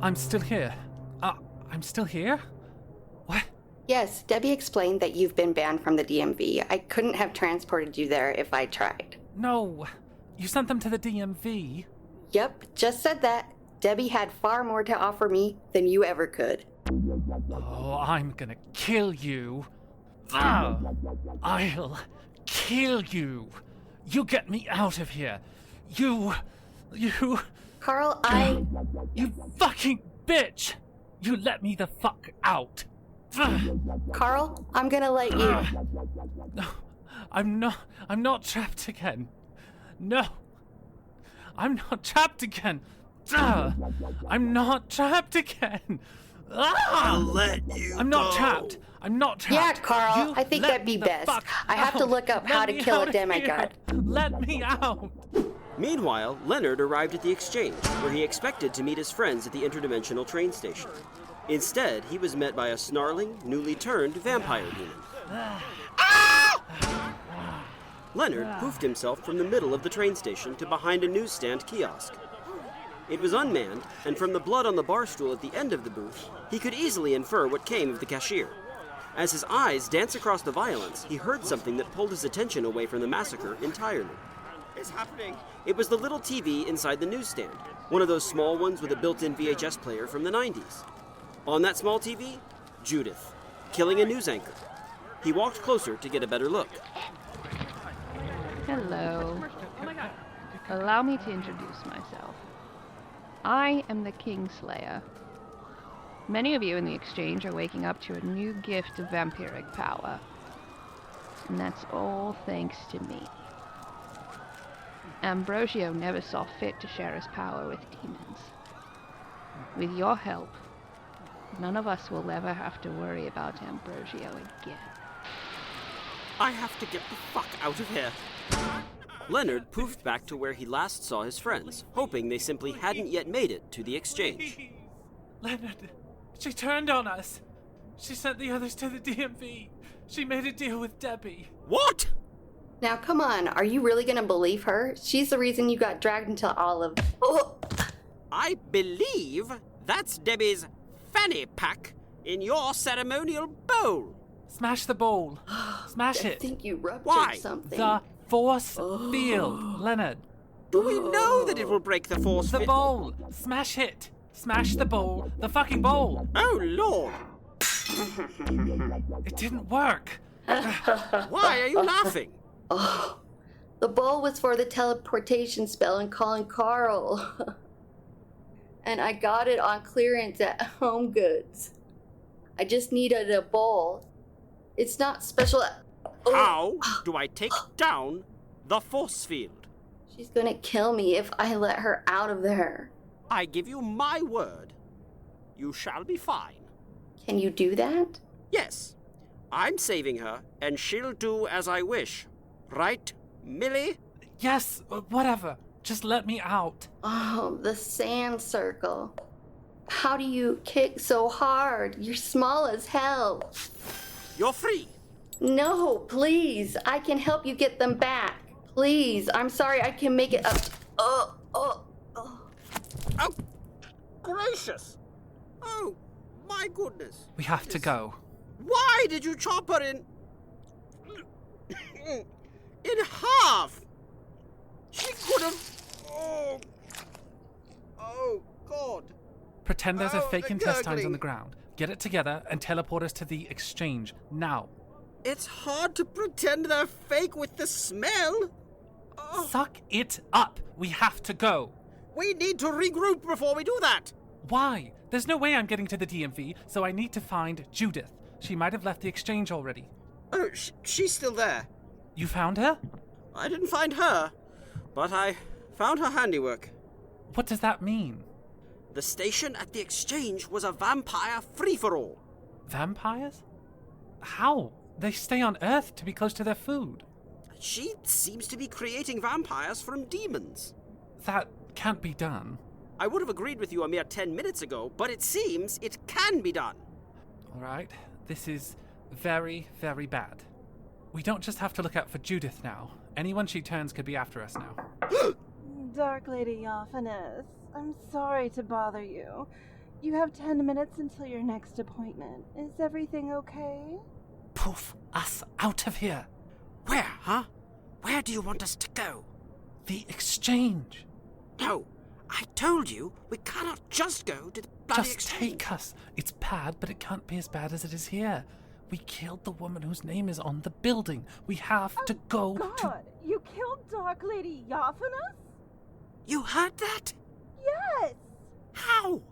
I'm still here. I'm still here? What? Yes, Debbie explained that you've been banned from the DMV. I couldn't have transported you there if I tried. No. You sent them to the DMV? Yep, just said that. Debbie had far more to offer me than you ever could. Oh, I'm gonna kill you. I'll kill you. You get me out of here. You... Carl, You fucking bitch! You let me the fuck out. Carl, I'm gonna let you... No, I'm not trapped again. No. I'm not trapped again. I'm not trapped again. I'll let you I'm not trapped. I'm not trapped. Yeah, Carl, You I think let that'd be me the best. fuck I have to out. look up how Let to me kill out a of demigod. here. Let me out. Meanwhile, Leonard arrived at the exchange, where he expected to meet his friends at the interdimensional train station. Instead, he was met by a snarling, newly turned vampire demon. Leonard poofed himself from the middle of the train station to behind a newsstand kiosk. It was unmanned, and from the blood on the bar stool at the end of the booth, he could easily infer what came of the cashier. As his eyes danced across the violence, he heard something that pulled his attention away from the massacre entirely. It's happening. It was the little TV inside the newsstand, one of those small ones with a built-in VHS player from the 90s. On that small TV, Judith, killing a news anchor. He walked closer to get a better look. Hello. Allow me to introduce myself. I am the Kingslayer. Many of you in the exchange are waking up to a new gift of vampiric power. And that's all thanks to me. Ambrosio never saw fit to share his power with demons. With your help, none of us will ever have to worry about Ambrosio again. I have to get the fuck out of here. Leonard poofed back to where he last saw his friends, hoping they simply hadn't yet made it to the exchange. Leonard, she turned on us. She sent the others to the DMV. She made a deal with Debbie. What? Now, come on, are you really gonna believe her? She's the reason you got dragged into all of... Oh! I believe that's Debbie's fanny pack in your ceremonial bowl. Smash the bowl. Smash I it. think you ruptured Why? something. The force field, Leonard. Do we know that it will break the force The field? bowl. Smash it. Smash the bowl. The fucking bowl. Oh, Lord. It didn't work. Why are you laughing? Oh, the bowl was for the teleportation spell and calling Carl. And I got it on clearance at Home Goods. I just needed a bowl. It's not special. How do I take down the force field? She's gonna kill me if I let her out of there. I give you my word. You shall be fine. Can you do that? Yes, I'm saving her, and she'll do as I wish. Right, Millie? Yes, whatever. Just let me out. Oh, the sand circle. How do you kick so hard? You're small as hell. You're free. No, please. I can help you get them back. Please. I'm sorry. I can make it up. Oh. Oh, gracious. Oh, my goodness. We have to go. Why did you chop her in half? She could have... Oh, God. Pretend there's a fake the intestines gurgling. on the ground. Get it together and teleport us to the exchange now. It's hard to pretend they're fake with the smell. Oh, Suck it up. We have to go. we need to regroup before we do that. Why? There's no way I'm getting to the DMV, so I need to find Judith. She might have left the exchange already. Oh, she's still there. You found her? I didn't find her, but I found her handiwork. What does that mean? The station at the exchange was a vampire free-for-all. Vampires? How? They stay on Earth to be close to their food. She seems to be creating vampires from demons. That can't be done. I would have agreed with you a mere 10 minutes ago, but it seems it can be done. All right, this is very, very bad. We don't just have to look out for Judith now. Anyone she turns could be after us now. Dark Lady Yaffanus, I'm sorry to bother you. You have 10 minutes until your next appointment. Is everything okay? Poof us out of here. Where, huh? Where do you want us to go? The exchange. No, I told you we cannot just go to the bloody Just exchange. take us. It's bad, but it can't be as bad as it is here. We killed the woman whose name is on the building. We have to go to... God, you killed Dark Lady Yaffanus? You heard that? Yes! How?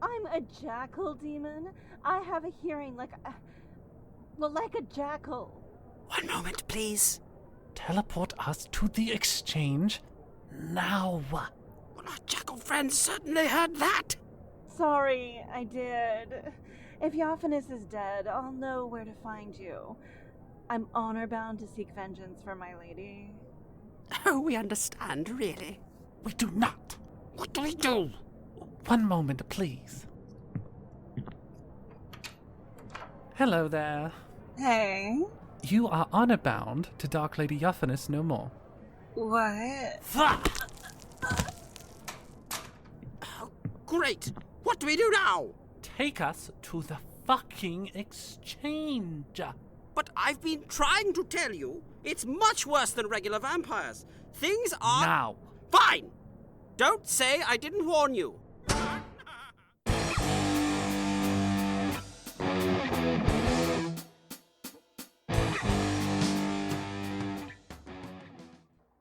I'm a jackal demon. I have a hearing like a jackal. One moment, please. Teleport us to the exchange now. Well, our jackal friends certainly heard that. Sorry, I did. If Yaffanus is dead, I'll know where to find you. I'm honor-bound to seek vengeance for my lady. Oh, we understand, really. We do not. What do we do? One moment, please. Hello there. Hey. You are honor-bound to Dark Lady Yaffanus no more. What? Fuck! Oh, great. What do we do now? Take us to the fucking exchange. But I've been trying to tell you, it's much worse than regular vampires. Things are... Now. Fine! Don't say I didn't warn you.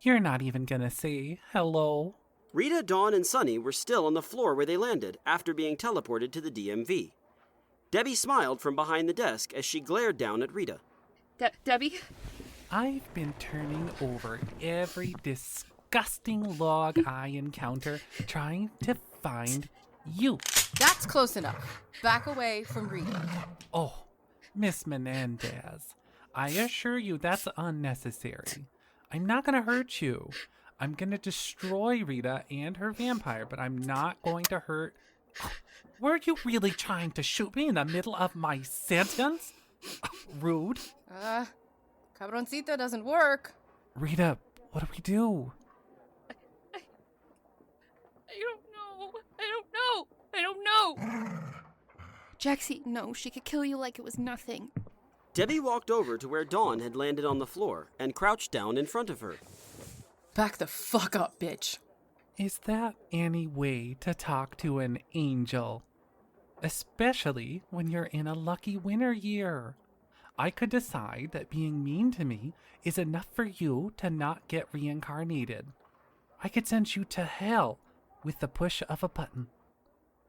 You're not even gonna say hello. Rita, Dawn, and Sunny were still on the floor where they landed after being teleported to the DMV. Debbie smiled from behind the desk as she glared down at Rita. Debbie? I've been turning over every disgusting log I encounter trying to find you. That's close enough. Back away from Rita. Oh, Miss Menendez, I assure you that's unnecessary. I'm not gonna hurt you. I'm gonna destroy Rita and her vampire, but I'm not going to hurt... Were you really trying to shoot me in the middle of my sentence? Rude. Cabroncito doesn't work. Rita, what do we do? I don't know. Jacksie, no, she could kill you like it was nothing. Debbie walked over to where Dawn had landed on the floor and crouched down in front of her. Back the fuck up, bitch. Is that any way to talk to an angel? Especially when you're in a lucky winter year. I could decide that being mean to me is enough for you to not get reincarnated. I could send you to hell with the push of a button.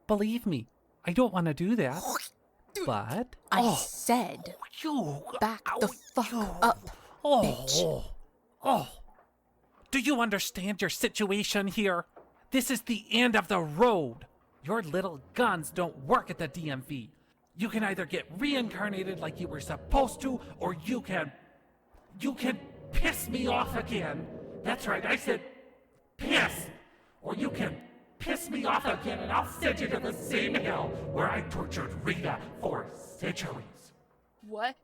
Believe me, I don't want to do that. But... I said, back the fuck up, bitch. Do you understand your situation here? This is the end of the road. Your little guns don't work at the DMV. You can either get reincarnated like you were supposed to, or you can piss me off again. That's right, I said piss. Or you can piss me off again and I'll send you to the same hell where I tortured Rita for centuries. What?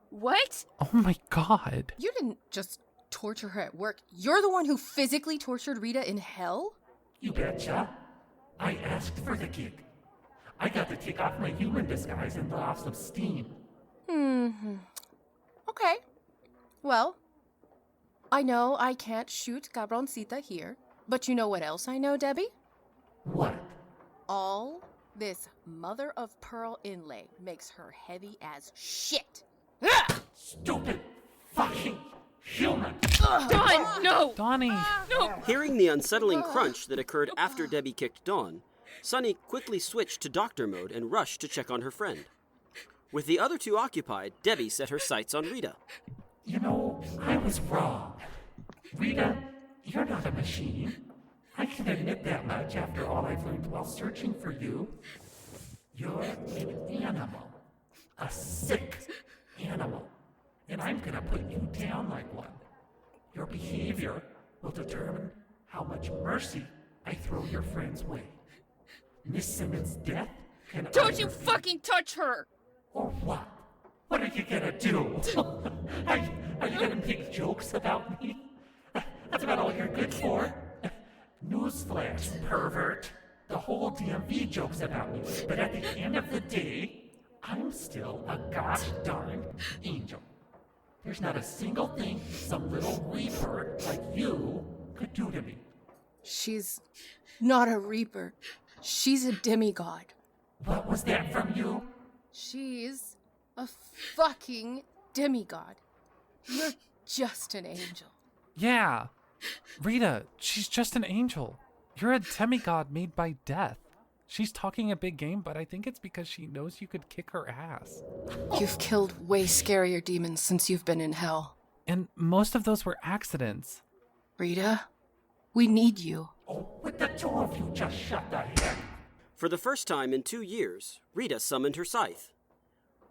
What? Oh my god. You didn't just torture her at work. You're the one who physically tortured Rita in hell? You betcha. I asked for the gig. I got to take off my human disguise and let off some steam. Okay. Well, I know I can't shoot Cabroncita here, but you know what else I know, Debbie? What? All this mother of pearl inlay makes her heavy as shit. Stupid fucking human. Dawn, no! Donnie. No! Hearing the unsettling crunch that occurred after Debbie kicked Dawn, Sunny quickly switched to doctor mode and rushed to check on her friend. With the other two occupied, Debbie set her sights on Rita. You know, I was wrong. Rita, you're not a machine. I can admit that much after all I've learned while searching for you. You're an animal. A sick animal. And I'm gonna put you down like one. Your behavior will determine how much mercy I throw your friend's way. Miss Simmons' death can... Don't you fucking touch her! Or what? What are you gonna do? Are you gonna make jokes about me? That's about all you're good for. Newsflash, pervert. The whole DMV jokes about me, but at the end of the day, I'm still a gosh darn angel. There's not a single thing some little reaper like you could do to me. She's not a reaper. She's a demigod. What was that from you? She's a fucking demigod. You're just an angel. Yeah. Rita, she's just an angel. You're a demigod made by death. She's talking a big game, but I think it's because she knows you could kick her ass. You've killed way scarier demons since you've been in hell. And most of those were accidents. Rita, we need you. Oh, would the two of you just shut the heck? For the first time in 2 years, Rita summoned her scythe.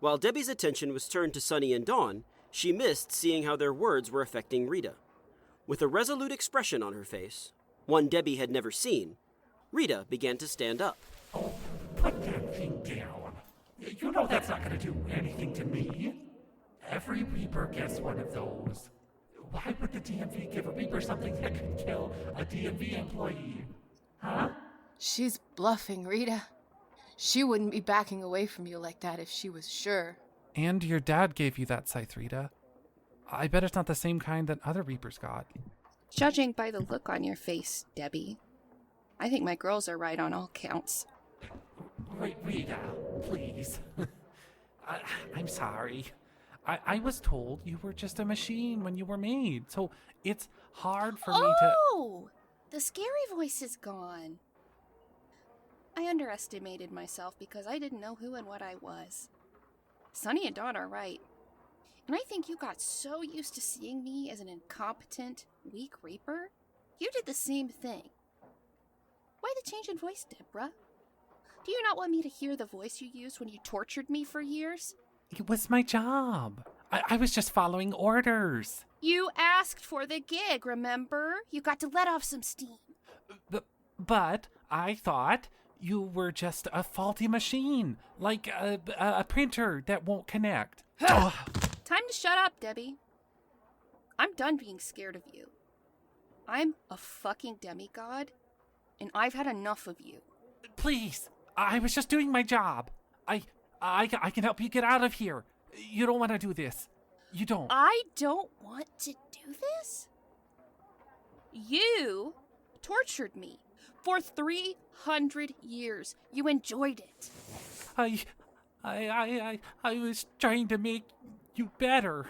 While Debbie's attention was turned to Sunny and Dawn, she missed seeing how their words were affecting Rita. With a resolute expression on her face, one Debbie had never seen, Rita began to stand up. Oh, put that thing down. You know that's not going to do anything to me. Every Reaper gets one of those. Why would the DMV give a Reaper something that could kill a DMV employee? Huh? She's bluffing, Rita. She wouldn't be backing away from you like that if she was sure. And your dad gave you that scythe, Rita. I bet it's not the same kind that other Reapers got. Judging by the look on your face, Debbie, I think my girls are right on all counts. Wait, Rita, please. I'm sorry. I was told you were just a machine when you were made, so it's hard for me to... Oh! The scary voice is gone. I underestimated myself because I didn't know who and what I was. Sunny and Dawn are right. And I think you got so used to seeing me as an incompetent, weak Reaper, you did the same thing. Why the change in voice, Deborah? Do you not want me to hear the voice you used when you tortured me for years? It was my job. I was just following orders. You asked for the gig, remember? You got to let off some steam. But I thought you were just a faulty machine, like a printer that won't connect. Time to shut up, Debbie. I'm done being scared of you. I'm a fucking demigod, and I've had enough of you. Please, I was just doing my job. I can help you get out of here. You don't want to do this. You don't. I don't want to do this? You tortured me for 300 years. You enjoyed it. I was trying to make you better.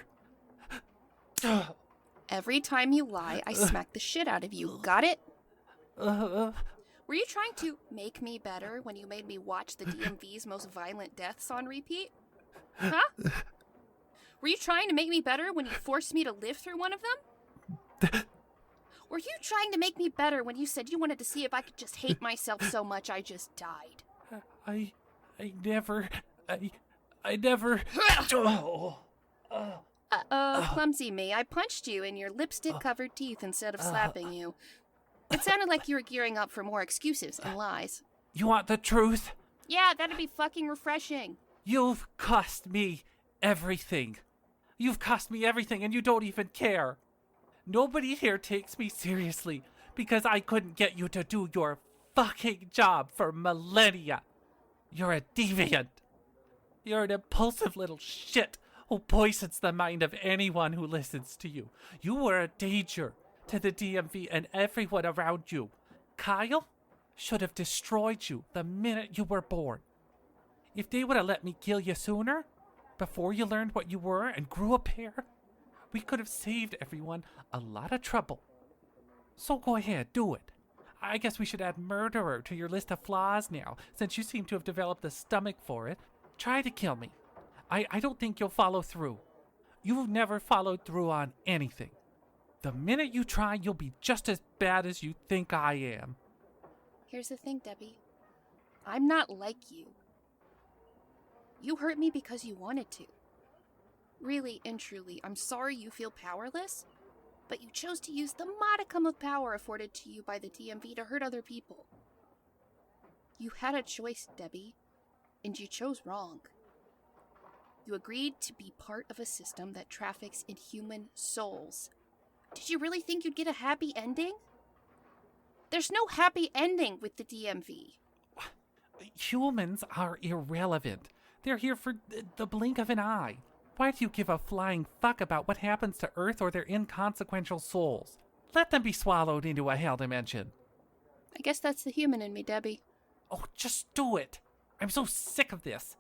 Every time you lie, I smack the shit out of you. Got it? Were you trying to make me better when you made me watch the DMV's most violent deaths on repeat? Huh? Were you trying to make me better when you forced me to live through one of them? Were you trying to make me better when you said you wanted to see if I could just hate myself so much I just died? I never... Clumsy me. I punched you in your lipstick-covered teeth instead of slapping you. It sounded like you were gearing up for more excuses and lies. You want the truth? Yeah, that'd be fucking refreshing. You've cost me everything. You've cost me everything and you don't even care. Nobody here takes me seriously because I couldn't get you to do your fucking job for millennia. You're a deviant. You're an impulsive little shit who poisons the mind of anyone who listens to you. You were a danger to the DMV and everyone around you. Kyle should have destroyed you the minute you were born. If they would have let me kill you sooner, before you learned what you were and grew a pair, we could have saved everyone a lot of trouble. So go ahead, do it. I guess we should add murderer to your list of flaws now, since you seem to have developed the stomach for it. Try to kill me. I don't think you'll follow through. You've never followed through on anything. The minute you try, you'll be just as bad as you think I am. Here's the thing, Debbie. I'm not like you. You hurt me because you wanted to. Really and truly, I'm sorry you feel powerless, but you chose to use the modicum of power afforded to you by the DMV to hurt other people. You had a choice, Debbie, and you chose wrong. You agreed to be part of a system that traffics in human souls. Did you really think you'd get a happy ending? There's no happy ending with the DMV. Humans are irrelevant. They're here for the blink of an eye. Why do you give a flying fuck about what happens to Earth or their inconsequential souls? Let them be swallowed into a hell dimension. I guess that's the human in me, Debbie. Oh, just do it. I'm so sick of this.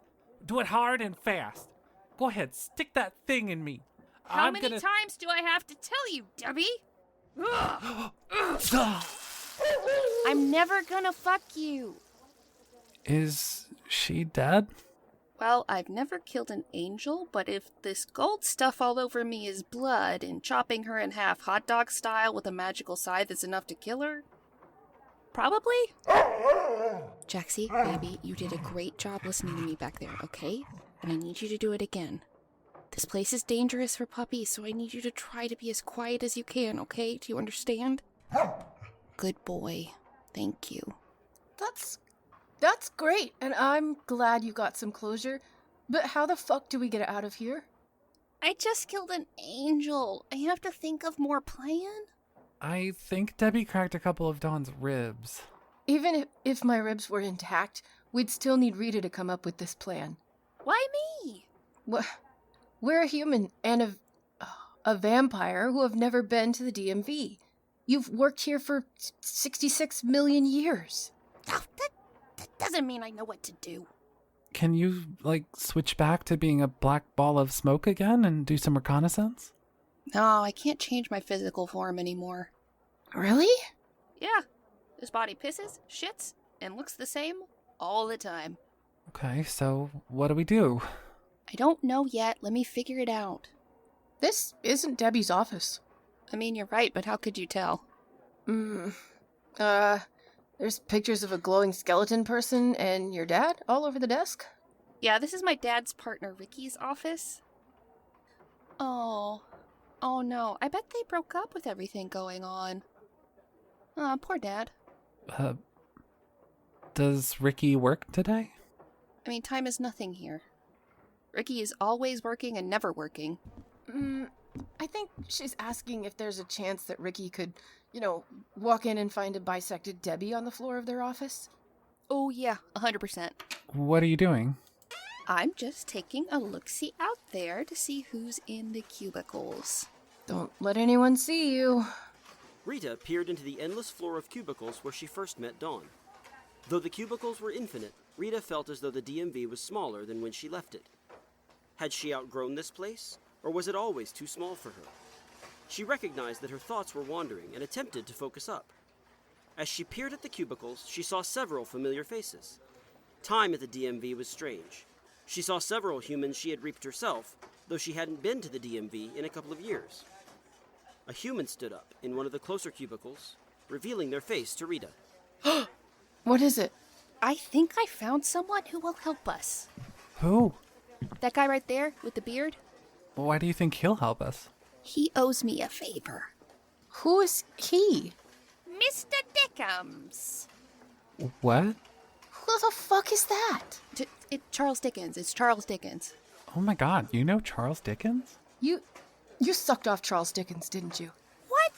Do it hard and fast. Go ahead, stick that thing in me. How many times do I have to tell you, Debbie? I'm never gonna fuck you. Is she dead? Well, I've never killed an angel, but if this gold stuff all over me is blood and chopping her in half hot dog style with a magical scythe is enough to kill her, probably? Jacksie, baby, you did a great job listening to me back there, okay? And I need you to do it again. This place is dangerous for puppies, so I need you to try to be as quiet as you can, okay? Do you understand? Good boy. Thank you. That's great, and I'm glad you got some closure. But how the fuck do we get out of here? I just killed an angel. I have to think of more plan. I think Debbie cracked a couple of Dawn's ribs. Even if my ribs were intact, we'd still need Rita to come up with this plan. Why me? We're a human and a vampire who have never been to the DMV. You've worked here for 66 million years. Oh, that doesn't mean I know what to do. Can you, switch back to being a black ball of smoke again and do some reconnaissance? No, I can't change my physical form anymore. Really? Yeah. This body pisses, shits, and looks the same all the time. Okay, so what do we do? I don't know yet. Let me figure it out. This isn't Debbie's office. I mean, you're right, but how could you tell? There's pictures of a glowing skeleton person and your dad all over the desk. Yeah, this is my dad's partner Ricky's office. Oh no, I bet they broke up with everything going on. Poor dad. Does Ricky work today? I mean, time is nothing here. Ricky is always working and never working. I think she's asking if there's a chance that Ricky could, walk in and find a bisected Debbie on the floor of their office. Oh yeah, 100%. What are you doing? I'm just taking a look-see out there to see who's in the cubicles. Don't let anyone see you. Rita peered into the endless floor of cubicles where she first met Dawn. Though the cubicles were infinite, Rita felt as though the DMV was smaller than when she left it. Had she outgrown this place, or was it always too small for her? She recognized that her thoughts were wandering and attempted to focus up. As she peered at the cubicles, she saw several familiar faces. Time at the DMV was strange. She saw several humans she had reaped herself, though she hadn't been to the DMV in a couple of years. A human stood up in one of the closer cubicles, revealing their face to Rita. What is it? I think I found someone who will help us. Who? That guy right there with the beard? Why do you think he'll help us? He owes me a favor. Who is he? Mr. Dickens. What? Who the fuck is that? Charles Dickens. It's Charles Dickens. Oh my god, you know Charles Dickens? You sucked off Charles Dickens, didn't you? What?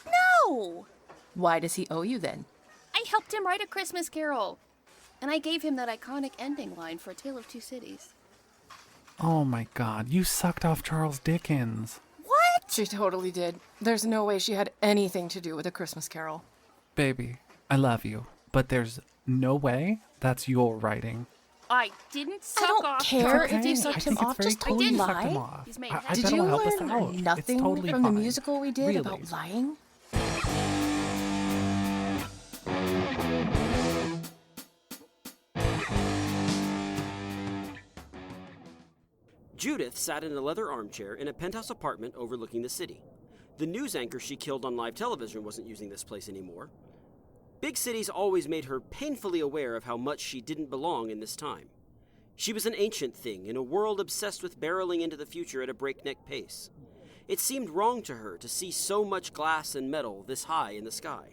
No! Why does he owe you then? I helped him write A Christmas Carol. And I gave him that iconic ending line for A Tale of Two Cities. Oh my god, you sucked off Charles Dickens. What? She totally did. There's no way she had anything to do with A Christmas Carol. Baby, I love you, but there's no way that's your writing. I didn't suck I don't off care Charles if you I sucked think him it's off. very Just cool don't you sucked him lie. off. He's made I Did bet you it'll help us learn out. nothing It's totally from the fine. musical we did Really. about lying? Judith sat in a leather armchair in a penthouse apartment overlooking the city. The news anchor she killed on live television wasn't using this place anymore. Big cities always made her painfully aware of how much she didn't belong in this time. She was an ancient thing in a world obsessed with barreling into the future at a breakneck pace. It seemed wrong to her to see so much glass and metal this high in the sky.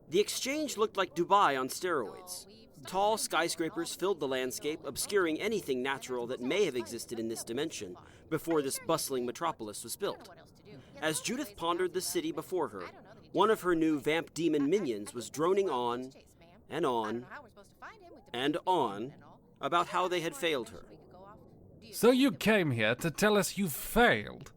The exchange looked like Dubai on steroids. Tall skyscrapers filled the landscape, obscuring anything natural that may have existed in this dimension before this bustling metropolis was built. As Judith pondered the city before her, one of her new vamp demon minions was droning on, and on about how they had failed her. So you came here to tell us you failed?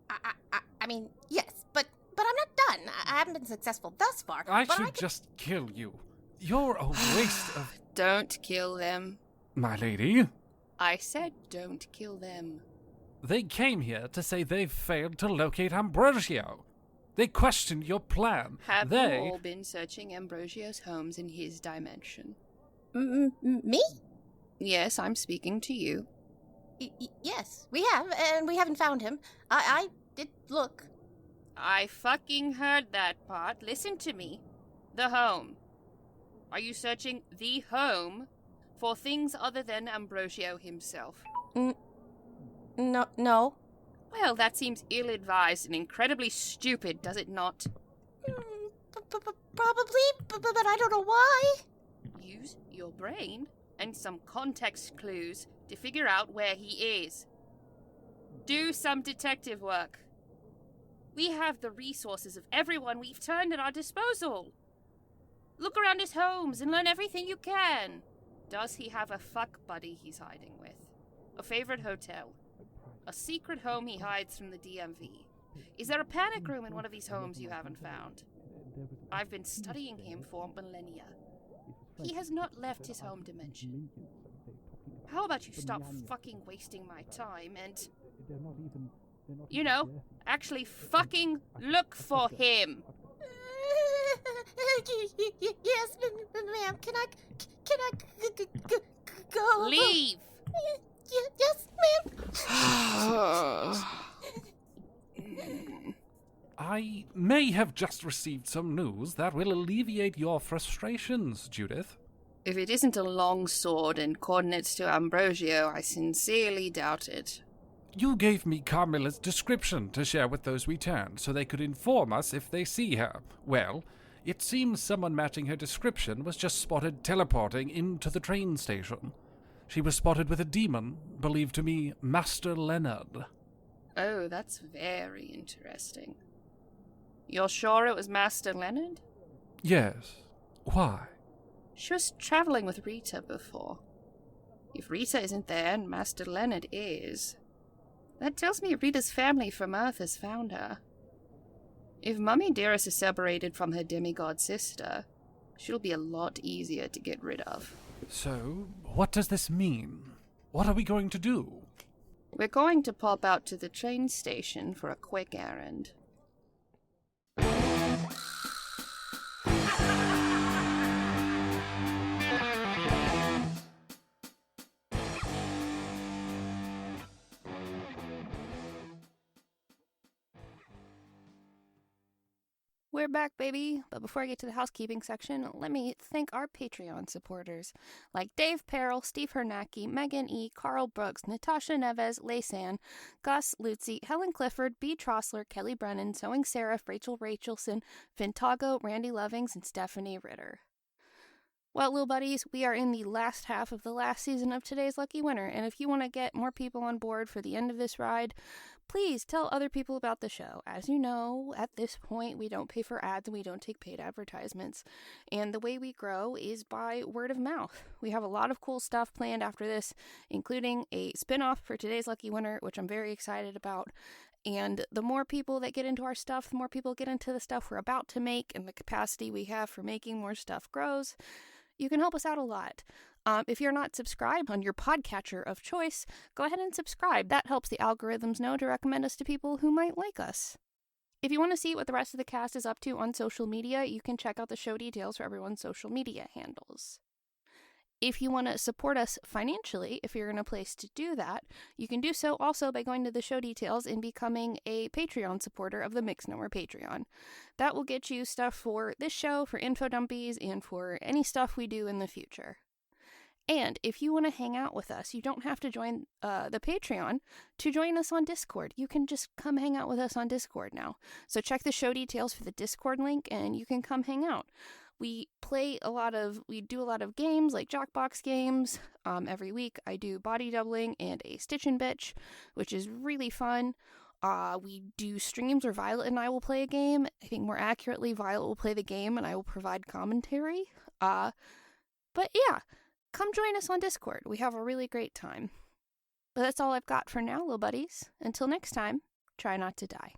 I mean, yes, but I'm not done. I haven't been successful thus far. I should just kill you. You're a waste of... Don't kill them. My lady? I said don't kill them. They came here to say they've failed to locate Ambrosio. They questioned your plan. Have you all been searching Ambrosio's homes in his dimension? Me? Yes, I'm speaking to you. Yes, we have, and we haven't found him. I did look. I fucking heard that part. Listen to me. The home. Are you searching the home for things other than Ambrosio himself? No. Well, that seems ill-advised and incredibly stupid, does it not? Probably, but I don't know why. Use your brain and some context clues to figure out where he is. Do some detective work. We have the resources of everyone we've turned at our disposal. Look around his homes and learn everything you can. Does he have a fuck buddy he's hiding with? A favorite hotel? A secret home he hides from the DMV? Is there a panic room in one of these homes you haven't found? I've been studying him for millennia. He has not left his home dimension. How about you stop fucking wasting my time and... actually fucking look for him! Yes, ma'am. Can I go? Leave! Yes, ma'am. I may have just received some news that will alleviate your frustrations, Judith. If it isn't a long sword and coordinates to Ambrosio, I sincerely doubt it. You gave me Carmilla's description to share with those we turned, so they could inform us if they see her. Well, it seems someone matching her description was just spotted teleporting into the train station. She was spotted with a demon, believed to be Master Leonard. Oh, that's very interesting. You're sure it was Master Leonard? Yes. Why? She was traveling with Rita before. If Rita isn't there and Master Leonard is, that tells me Rita's family from Earth has found her. If Mummy Dearest is separated from her demigod sister, she'll be a lot easier to get rid of. So, what does this mean? What are we going to do? We're going to pop out to the train station for a quick errand. We're back, baby. But before I get to the housekeeping section, let me thank our Patreon supporters, like Dave Perrell, Steve Hernacki, Megan E., Carl Brooks, Natasha Neves, Laysan, Gus Lutzi, Helen Clifford, B. Trossler, Kelly Brennan, Sewing Seraph, Rachel Rachelson, Vintago, Randy Lovings, and Stephanie Ritter. Well, little buddies, we are in the last half of the last season of Today's Lucky Winner, and if you want to get more people on board for the end of this ride, please tell other people about the show. As you know, at this point, we don't pay for ads and we don't take paid advertisements, and the way we grow is by word of mouth. We have a lot of cool stuff planned after this, including a spin-off for Today's Lucky Winner, which I'm very excited about. And the more people that get into our stuff, the more people get into the stuff we're about to make, and the capacity we have for making more stuff grows. You can help us out a lot. If you're not subscribed on your podcatcher of choice, go ahead and subscribe. That helps the algorithms know to recommend us to people who might like us. If you want to see what the rest of the cast is up to on social media, you can check out the show details for everyone's social media handles. If you want to support us financially, if you're in a place to do that, you can do so also by going to the show details and becoming a Patreon supporter of the Mix No More Patreon. That will get you stuff for this show, for info dumpies, and for any stuff we do in the future. And if you want to hang out with us, you don't have to join the Patreon to join us on Discord. You can just come hang out with us on Discord now. So check the show details for the Discord link, and you can come hang out. We do a lot of games, like Jackbox games. Every week I do body doubling and a Stitch and Bitch, which is really fun. We do streams where Violet and I will play a game. I think more accurately, Violet will play the game and I will provide commentary. But yeah, come join us on Discord. We have a really great time. But that's all I've got for now, little buddies. Until next time, try not to die.